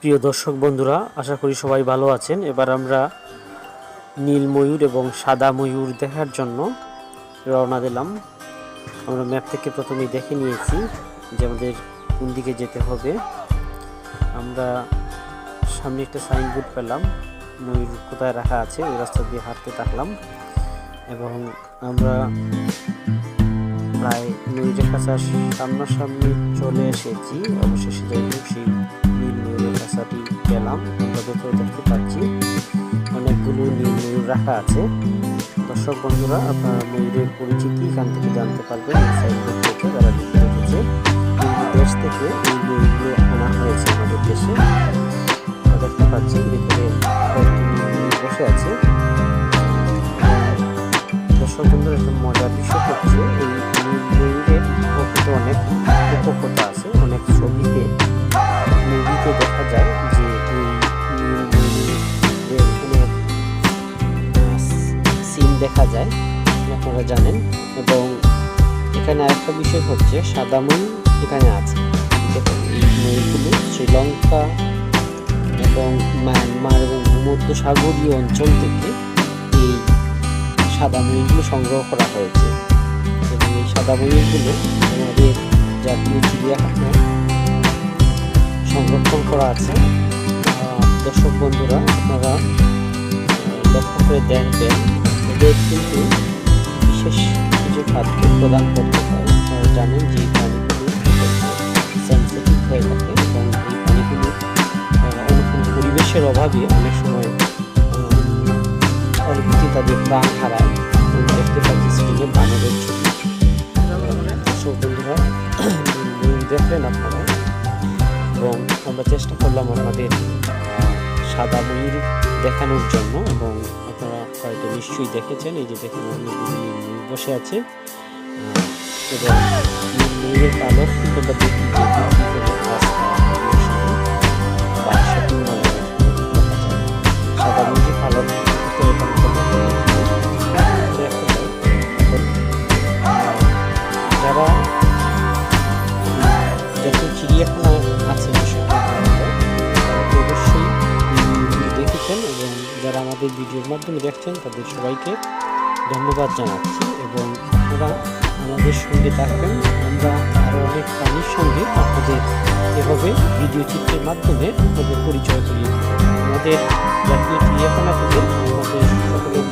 প্রিয় দর্শক বন্ধুরা, আশা করি সবাই ভালো আছেন। এবার আমরা নীল ময়ূর এবং সাদা ময়ূর দেখার জন্য রওনা দিলাম। আমরা ম্যাপ থেকে প্রথমেই দেখে নিয়েছি যে আমাদের কোন দিকে যেতে হবে। আমরা সামনে একটা সাইনবোর্ড পেলাম, ময়ূর কোথায় রাখা আছে, ওই রাস্তা দিয়ে হাঁটতে থাকলাম এবং আমরা প্রায় ময়ূরের কাছে সামনাসামনি চলে এসেছি। অবশেষে যাই হোক সেই নীল ময়ূরের কাছাটি পেলাম। আমরা ভেতরে দেখতে পাচ্ছি অনেকগুলো নীল ময়ূর রাখা আছে। দর্শক বন্ধুরা, আপনারা ময়ূরের পরিচিতি এখান থেকে জানতে পারবেন। সাইনবোর্ড থেকে যারা লিখে রেখেছে, দেশ থেকে এই ময়ূরগুলো আনা হয়েছে আমাদের দেশে। আমরা দেখতে পাচ্ছি ভেতরে বসে আছে। দর্শক বন্ধুরা, একটা মজার বিষয় হচ্ছে এই ময়ূরের প্রকৃত অনেক উপকথা আছে। অনেক ছবিতে মুভিতে দেখা যায় যে এই ময়ূরের অনেক সিন দেখা যায়, আপনারা জানেন। এবং এখানে আরেকটা বিষয় হচ্ছে সাদা ময়ূর এখানে আছে। দেখুন, এই ময়ূরগুলো শ্রীলঙ্কা এবং মায়ানমার এবং ভূমধ্যসাগরীয় অঞ্চল থেকে এই সাদা ময়ূরগুলো সংগ্রহ করা হয়েছে এবং এই সাদা ময়ূরগুলো আমাদের জাতীয় চিড়িয়াখানায় সংরক্ষণ করা আছে। দর্শক বন্ধুরা, আপনারা লক্ষ্য করে দেখবেন, এদের কিন্তু বিশেষ কিছু খাদ্য প্রদান করতে হয়। আপনারা জানেন যে এই প্রাণীগুলো সেন্সিটিভ হয়ে থাকে এবং এই প্রাণীগুলো অনুকূল পরিবেশের অভাবে অনেক সময় অনেকটি তাদের প্রাণ হারায়। দেখতে পাচ্ছি স্ক্রিনে বানরের ছবি। দর্শক বন্ধুরা, দেখলেন আপনারা, এবং আমরা চেষ্টা করলাম আপনাদের সাদা ময়ূর দেখানোর জন্য। এবং আপনারা হয়তো নিশ্চয়ই দেখেছেন, এই যে দেখেন ময়ূর বসে আছে এবং ময়ূরের পালক কিন্তু আমরা দেখি সাদা ময়ূরের পালক যারা জাতীয় চিড়িয়াখানা আছে অবশ্যই দেখেছেন এবং যারা আমাদের ভিডিওর মাধ্যমে দেখছেন তাদের সবাইকে ধন্যবাদ জানাচ্ছি। এবং আপনারা আমাদের সঙ্গে থাকবেন। আমরা আরও অনেক প্রাণীর সঙ্গে আপনাদের এভাবে ভিডিও চিত্রের মাধ্যমে আপনাদের পরিচয় করিয়ে আমাদের জাতীয় চিড়িয়াখানা থেকে আমাদের সকলের